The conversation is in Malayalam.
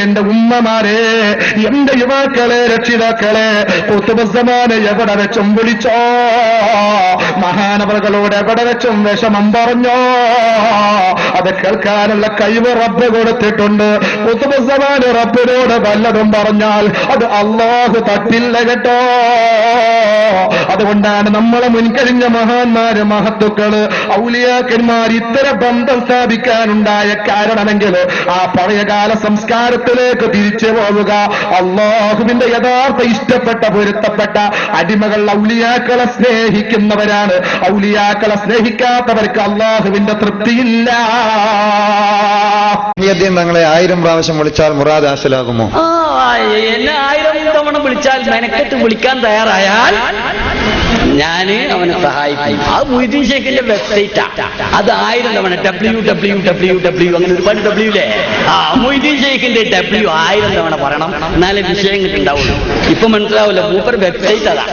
എന്റെ ഉമ്മമാരെ, എന്റെ യുവാക്കളെ, രക്ഷിതാക്കളെ, കുത്തുബുസ്സമാനെ എവിടെ വെച്ചും വിളിച്ചോ, മഹാനവറുകളോട് എവിടെ വെച്ചും വിഷമം പറഞ്ഞോ, അത് കേൾക്കാനുള്ള കഴിവ് റബ്ബ് കൊടുത്തിട്ടുണ്ട്. കുത്തുബുസ്സമാന് റബ്ബിനോട് വല്ലതും പറഞ്ഞാൽ അത് അല്ലാഹു തട്ടില്ല കേട്ടോ. അതുകൊണ്ടാണ് നമ്മളെ മുൻകഴിഞ്ഞ മഹാന്മാര്, മഹത്തുക്കള്, ഔലിയാക്കന്മാർ ഇത്തരം ബന്ധം സ്ഥാപിക്കാനുണ്ടായ കാരണമെങ്കിൽ ആ പഴയകാല സംസ്കാരത്തിലേക്ക് തിരിച്ചു പോവുക. അള്ളാഹുവിന്റെ യഥാർത്ഥ ഇഷ്ടപ്പെട്ട പൊരുത്തപ്പെട്ട അടിമകൾ ഔലിയാക്കളെ സ്നേഹിക്കുന്നവരാണ്. ഔലിയാക്കളെ സ്നേഹിക്കാത്തവർക്ക് അള്ളാഹുവിന്റെ തൃപ്തിയില്ല. തങ്ങളെ 1000 പ്രാവശ്യം വിളിച്ചാൽ മുറാദ് ഹാസിലാകുമോ? എന്നെ 1000 തവണ വിളിച്ചാൽ മെനക്കെട്ട് വിളിക്കാൻ തയ്യാറായാൽ ഞാന് അവനെ സഹായിക്കും. അത് മൊയ്തീൻ ഷേഖിന്റെ വെബ്സൈറ്റാ. അത് 1000 തവണ www അങ്ങനെ ഒരുപാട് ഡബ്ല്യൂല്ലേ. മൊയ്തീൻ ഷേഖിന്റെ W 1000 തവണ പറയണം, എന്നാലേ വിഷയം കിട്ടുണ്ടാവുള്ളൂ. ഇപ്പൊ മനസ്സിലാവില്ല, മൂപ്പർ വെബ്സൈറ്റ് അതാ.